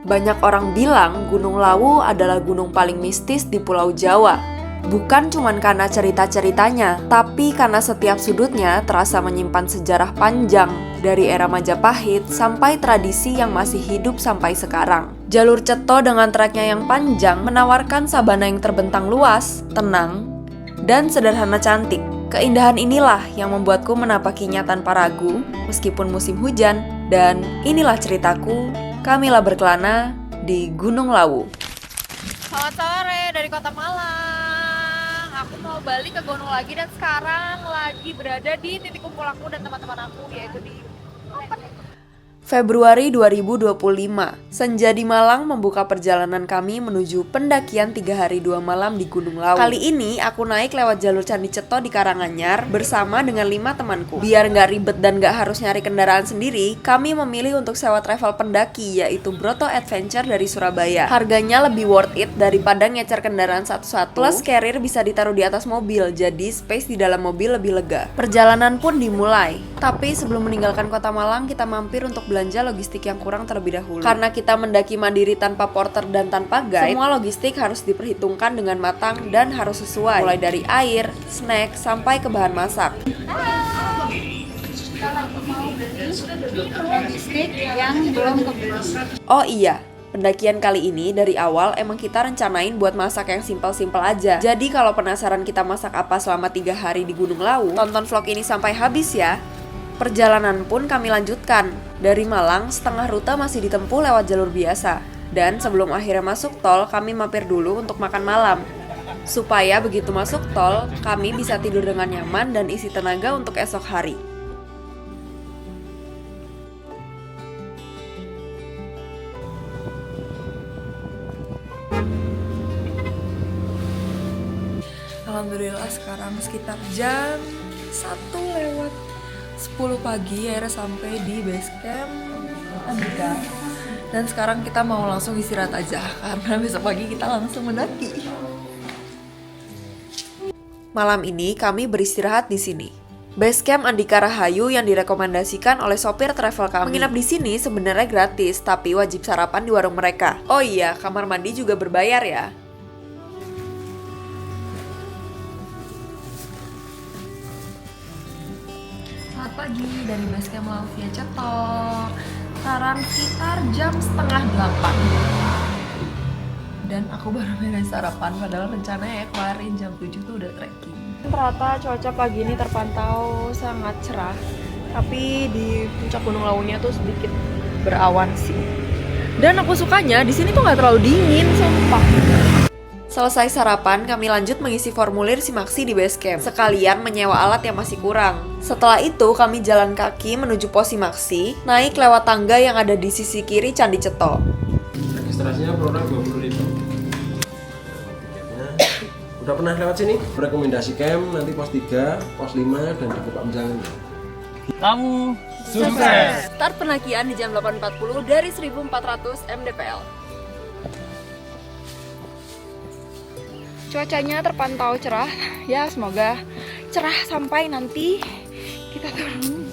Banyak orang bilang Gunung Lawu adalah gunung paling mistis di Pulau Jawa. Bukan cuma karena cerita-ceritanya, tapi karena setiap sudutnya terasa menyimpan sejarah panjang dari era Majapahit sampai tradisi yang masih hidup sampai sekarang. Jalur Cetho dengan treknya yang panjang menawarkan sabana yang terbentang luas, tenang, dan sederhana cantik. Keindahan inilah yang membuatku menapakinya tanpa ragu, meskipun musim hujan. Dan inilah ceritaku, Kamila berkelana di Gunung Lawu. Selamat sore dari Kota Malang. Aku mau balik ke gunung lagi dan sekarang lagi berada di titik kumpul aku dan teman-teman aku, yaitu di Februari 2025, senja di Malang membuka perjalanan kami menuju pendakian 3 hari 2 malam di Gunung Lawu. Kali ini aku naik lewat jalur Candi Cetho di Karanganyar bersama dengan 5 temanku. Biar nggak ribet dan nggak harus nyari kendaraan sendiri, kami memilih untuk sewa travel pendaki, yaitu Broto Adventure dari Surabaya. Harganya lebih worth it daripada ngecer kendaraan satu-satu, plus carrier bisa ditaruh di atas mobil, jadi space di dalam mobil lebih lega. Perjalanan pun dimulai, tapi sebelum meninggalkan Kota Malang, kita mampir untuk belanja logistik yang kurang terlebih dahulu. Karena kita mendaki mandiri tanpa porter dan tanpa guide, semua logistik harus diperhitungkan dengan matang dan harus sesuai, mulai dari air, snack, sampai ke bahan masak. Oh iya, pendakian kali ini dari awal emang kita rencanain buat masak yang simpel-simpel aja. Jadi kalau penasaran kita masak apa selama 3 hari di Gunung Lawu, tonton vlog ini sampai habis ya. Perjalanan pun kami lanjutkan. Dari Malang, setengah rute masih ditempuh lewat jalur biasa. Dan sebelum akhirnya masuk tol, kami mampir dulu untuk makan malam. Supaya begitu masuk tol, kami bisa tidur dengan nyaman dan isi tenaga untuk esok hari. Alhamdulillah sekarang sekitar jam 1:10 pagi akhirnya sampai di base camp Andika. Dan sekarang kita mau langsung istirahat aja karena besok pagi kita langsung mendaki. Malam ini kami beristirahat di sini. Base camp Andika Rahayu yang direkomendasikan oleh sopir travel kami. Menginap di sini sebenarnya gratis, tapi wajib sarapan di warung mereka. Oh iya, kamar mandi juga berbayar ya. Selamat pagi dari base camp Lawu via Cetho. Sekarang sekitar jam 7:30. Dan aku baru beres sarapan, padahal rencananya ya kemarin jam 7 tuh udah trekking. Ternyata cuaca pagi ini terpantau sangat cerah, tapi di puncak Gunung Lawunya tuh sedikit berawan sih. Dan aku sukanya di sini tuh nggak terlalu dingin, sumpah. Selesai sarapan, kami lanjut mengisi formulir Simaksi di base camp, sekalian menyewa alat yang masih kurang. Setelah itu, kami jalan kaki menuju pos Simaksi, naik lewat tangga yang ada di sisi kiri Candi Cetho. Registrasinya per orang 20.000. Udah pernah lewat sini? Rekomendasi camp nanti pos 3, pos 5, dan di Pak Menjangan. Lawu sukses! Start pendakian di jam 8.40 dari 1400 mdpl. cuacanya terpantau cerah. Ya, semoga cerah sampai nanti kita turun.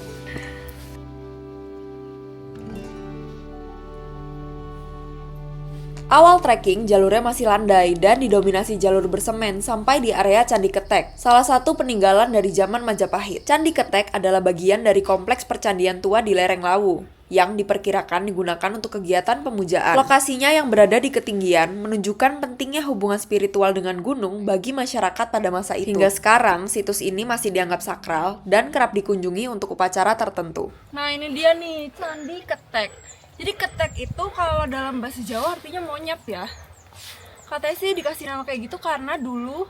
Awal trekking, jalurnya masih landai dan didominasi jalur bersemen sampai di area Candi Ketek, salah satu peninggalan dari zaman Majapahit. Candi Ketek adalah bagian dari kompleks percandian tua di lereng Lawu, yang diperkirakan digunakan untuk kegiatan pemujaan. Lokasinya yang berada di ketinggian menunjukkan pentingnya hubungan spiritual dengan gunung bagi masyarakat pada masa itu. Hingga sekarang, situs ini masih dianggap sakral dan kerap dikunjungi untuk upacara tertentu. Nah, ini dia nih, Candi Ketek. Jadi ketek itu kalau dalam bahasa Jawa artinya monyet ya. Katanya sih dikasih nama kayak gitu karena dulu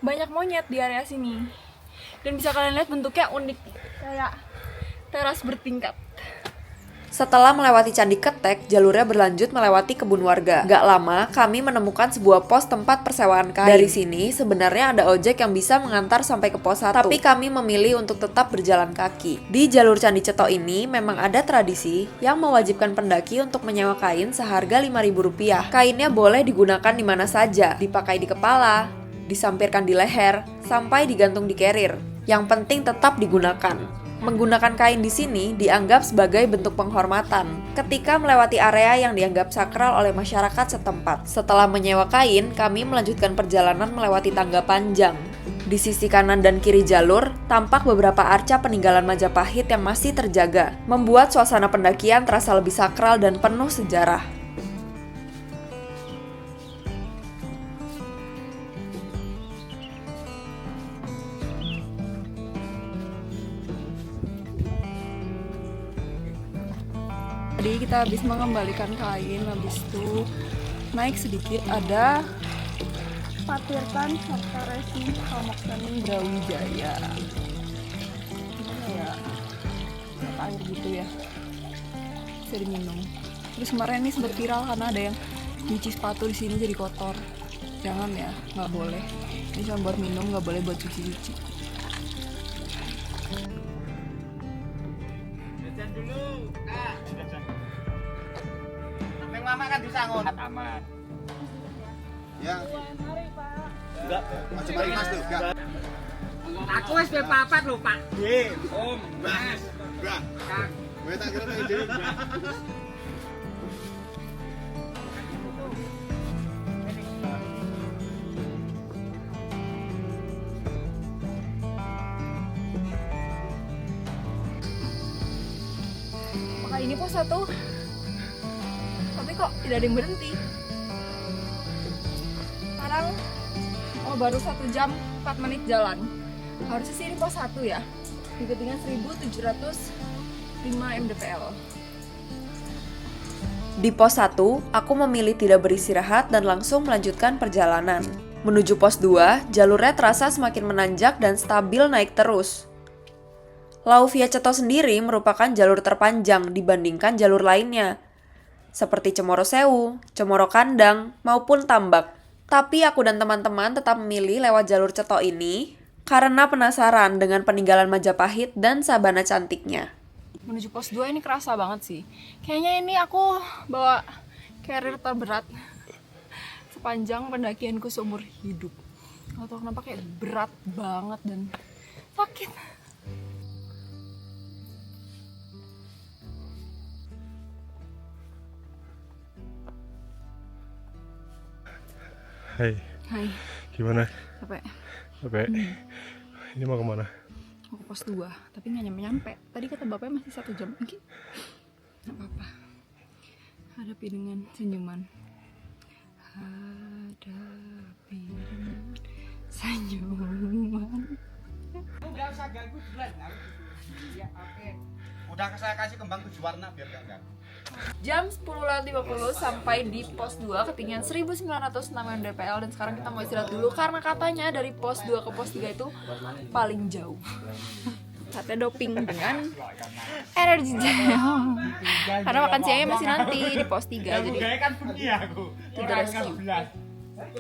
banyak monyet di area sini. Dan bisa kalian lihat bentuknya unik, kayak teras bertingkat. Setelah melewati Candi Ketek, jalurnya berlanjut melewati kebun warga. Gak lama, kami menemukan sebuah pos tempat persewaan kain. Dari sini, sebenarnya ada ojek yang bisa mengantar sampai ke pos 1. Tapi kami memilih untuk tetap berjalan kaki. Di jalur Candi Cetho ini, memang ada tradisi yang mewajibkan pendaki untuk menyewa kain seharga Rp5.000. Kainnya boleh digunakan di mana saja, dipakai di kepala, disampirkan di leher, sampai digantung di carrier. Yang penting tetap digunakan. Menggunakan kain di sini dianggap sebagai bentuk penghormatan ketika melewati area yang dianggap sakral oleh masyarakat setempat. Setelah menyewa kain, kami melanjutkan perjalanan melewati tangga panjang. Di sisi kanan dan kiri jalur, tampak beberapa arca peninggalan Majapahit yang masih terjaga, membuat suasana pendakian terasa lebih sakral dan penuh sejarah. Tadi kita habis mengembalikan kain, habis itu naik sedikit ada Patirtan serta Resi Pamoksaning Brawijaya. Gimana ya? Kayak air gitu ya, bisa diminum. Terus kemarin ini sempat viral karena ada yang nyuci sepatu di sini jadi kotor. Jangan ya, nggak boleh. Ini cuma buat minum, nggak boleh buat cuci-cuci. Jajan dulu. Jajan. Neng mama kan disangon. Aman. Ya. Enggak. Macam Mas tuh, enggak. Aku wis papat lho, Pak. Nggih, Om, Mas. Enggak. Kang. Kowe tak kira tak dhewe. Maka ini pos 1. Tapi kok tidak ada yang berhenti. Sekarang baru 1 jam 4 menit jalan. Harusnya sih ini pos 1 ya. Di ketinggian 1705 mdpl. Di pos 1, aku memilih tidak beristirahat dan langsung melanjutkan perjalanan. Menuju pos 2, jalurnya terasa semakin menanjak dan stabil naik terus. Lau Via Ceto sendiri merupakan jalur terpanjang dibandingkan jalur lainnya, seperti Cemoro Sewu, Cemoro Kandang, maupun Tambak. Tapi aku dan teman-teman tetap memilih lewat jalur Ceto ini karena penasaran dengan peninggalan Majapahit dan sabana cantiknya. Menuju pos 2 ini kerasa banget sih. Kayaknya ini aku bawa carrier terberat sepanjang pendakianku seumur hidup. Gak tau kenapa kayak berat banget dan sakit. Hai, Hai, gimana? capek. Capek? Ini mau kemana? Mau ke pos 2, tapi nggak nyampe-nyampe. Tadi kata bapaknya masih 1 jam lagi. Nggak apa-apa. Hadapi dengan senyuman. Hadapi dengan senyuman. Enggak usah ganggu bulan. Ya, oke. Udah saya kasih kembang 7 warna biar enggak ganggu. Jam 10.50 sampai di pos 2 ketinggian 1906 mdpl dan sekarang kita mau istirahat dulu karena katanya dari pos 2 ke pos 3 itu paling jauh. Katanya doping dengan energi gel. Karena makan siangnya masih nanti di pos 3 jadi Gaya kan pergi aku. tidak rescue.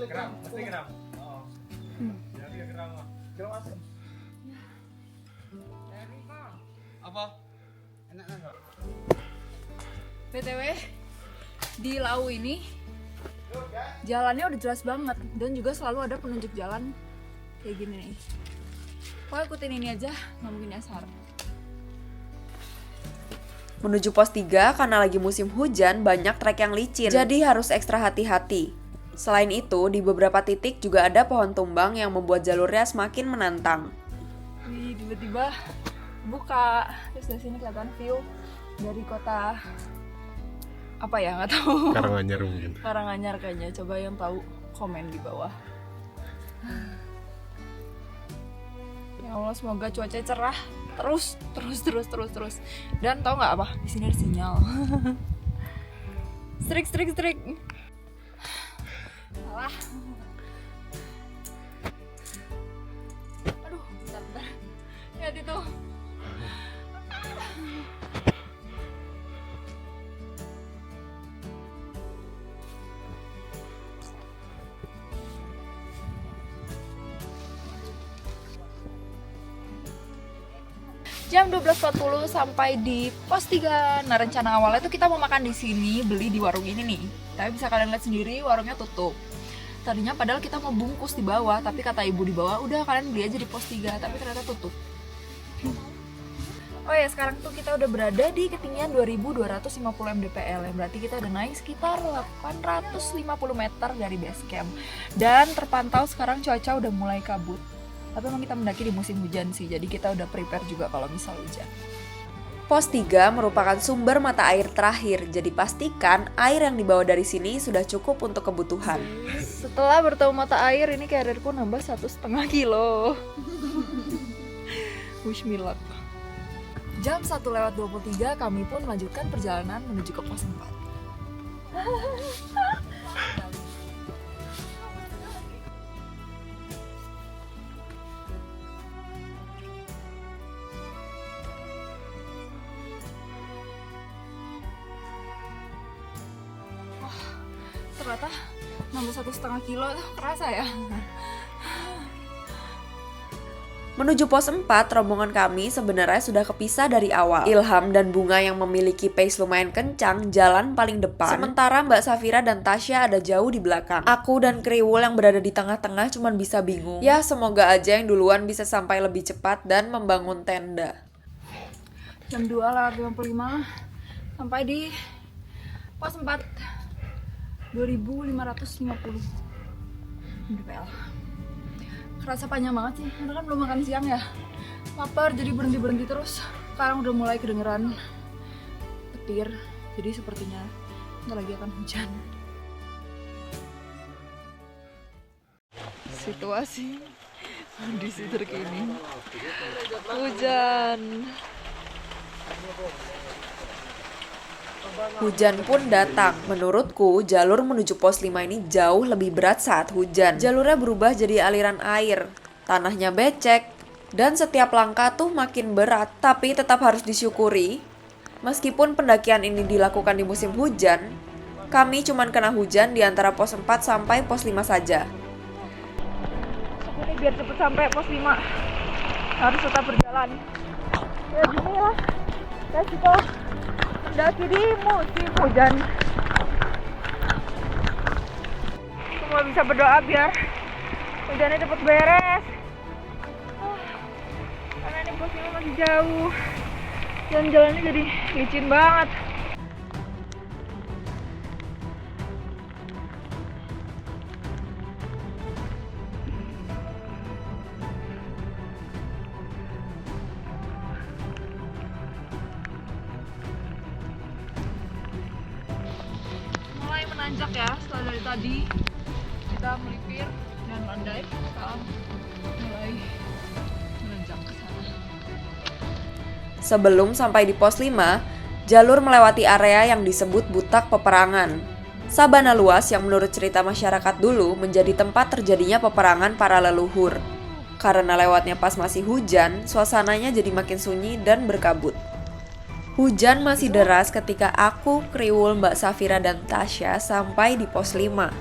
Gram, pasti gram. Oh. Ya gram. Gram asem. Apa? Enak enggak? BTW di Lau ini jalannya udah jelas banget dan juga selalu ada penunjuk jalan kayak gini nih. Pokoknya ikutin ini aja, nggak mungkin nyasar. Menuju pos 3 karena lagi musim hujan banyak trek yang licin, jadi harus ekstra hati-hati. Selain itu, di beberapa titik juga ada pohon tumbang yang membuat jalurnya semakin menantang. Wih, tiba-tiba buka, terus dari sini kelihatan view dari kota apa ya, nggak tahu. Karanganyar mungkin. Karanganyar kayaknya. Coba yang tahu komen di bawah. Ya Allah, semoga cuaca cerah terus. Dan tahu nggak apa? Di sini ada sinyal. Strik. Salah. Aduh, bentar. Lihat itu. Jam 12.40 sampai di pos 3. Nah, rencana awalnya tuh kita mau makan di sini, beli di warung ini nih. Tapi bisa kalian lihat sendiri, warungnya tutup. Tadinya padahal kita mau bungkus di bawah, tapi kata ibu di bawah, udah kalian beli aja di pos 3, tapi ternyata tutup. Oh ya, sekarang tuh kita udah berada di ketinggian 2250 mdpl, yang berarti kita udah naik sekitar 850 meter dari base camp. Dan terpantau sekarang cuaca udah mulai kabut. Tapi emang kita mendaki di musim hujan sih, jadi kita udah prepare juga kalau misal hujan. Pos 3 merupakan sumber mata air terakhir, jadi pastikan air yang dibawa dari sini sudah cukup untuk kebutuhan. Setelah bertemu mata air, ini karirku nambah 1,5 kilo. Wish me luck. Jam 1:23 kami pun melanjutkan perjalanan menuju ke pos 4. Ternyata nambah 1,5 kilo tuh kerasa ya. Menuju pos 4, rombongan kami sebenarnya sudah kepisah dari awal. Ilham dan Bunga yang memiliki pace lumayan kencang jalan paling depan, sementara Mbak Safira dan Tasya ada jauh di belakang. Aku dan Kriwul yang berada di tengah-tengah cuman bisa bingung. Ya semoga aja yang duluan bisa sampai lebih cepat dan membangun tenda. Jam 2:55 sampai di pos 4, 2550 mdpl. Kerasa panjang banget sih, karena kan belum makan siang ya. Lapar jadi berhenti-berhenti terus. Sekarang udah mulai kedengeran petir, jadi sepertinya ntar lagi akan hujan. Situasi kondisi terkini, hujan. Hujan pun datang. Menurutku, jalur menuju pos 5 ini jauh lebih berat saat hujan. Jalurnya berubah jadi aliran air, tanahnya becek, dan setiap langkah tuh makin berat. Tapi tetap harus disyukuri, meskipun pendakian ini dilakukan di musim hujan, kami cuman kena hujan di antara pos 4 sampai pos 5 saja. Ini biar cepet sampai pos 5 harus tetap berjalan. Ya gini lah, resiko mendaki di musim hujan. Semua bisa berdoa biar hujannya cepet beres. Karena ini pos 5 masih jauh dan jalannya jadi licin banget. Menanjak ya, setelah dari tadi kita melipir dan landai, sekarang mulai menanjak ke sana. Sebelum sampai di pos 5, jalur melewati area yang disebut Butak Peperangan. Sabana luas yang menurut cerita masyarakat dulu menjadi tempat terjadinya peperangan para leluhur. Karena lewatnya pas masih hujan, suasananya jadi makin sunyi dan berkabut. Hujan masih deras ketika aku, Kriwul, Mbak Safira, dan Tasya sampai di pos 5.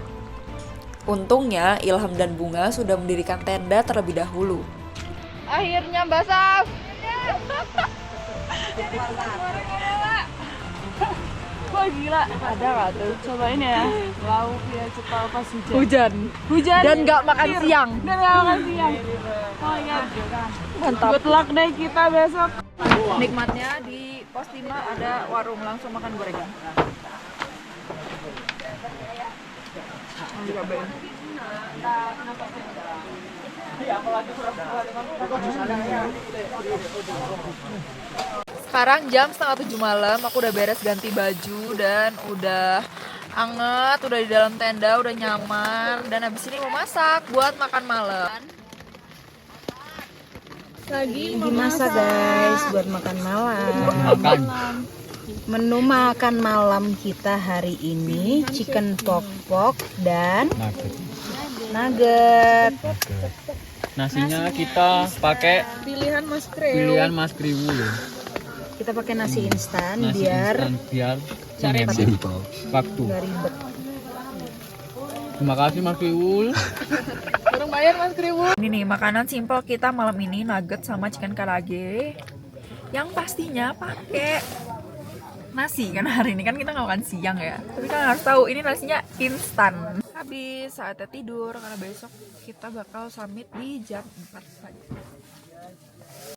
Untungnya, Ilham dan Bunga sudah mendirikan tenda terlebih dahulu. Akhirnya Mbak Saf. Wah gila, ada gak tuh? Cobain ya. Lauk ya cepat pas hujan. Hujan dan gak makan siang. Oh iya. Mantap. Good luck deh kita besok. Nikmatnya di pos 5 ada warung, langsung makan gorengan. Sekarang jam 6:30 malam, aku udah beres ganti baju dan udah anget, udah di dalam tenda, udah nyaman, dan habis ini mau masak buat makan malam. Lagi Dimasak guys buat makan malam. Menu makan malam kita hari ini chicken pok-pok dan nugget. Nasinya kita pakai pilihan Mas Kriwul. Kita pakai nasi instan nasi biar instan, biar cepat waktu. nggak ribet. Terima kasih Mas Kriwul. Kurang bayar Mas Kriwul. Ini nih makanan simple kita malam ini, nugget sama chicken karage. Yang pastinya pakai nasi, kan hari ini kan kita nggak makan siang ya. Tapi kan harus tahu ini nasinya instan. Habis saatnya tidur karena besok kita bakal summit di jam 4 pagi.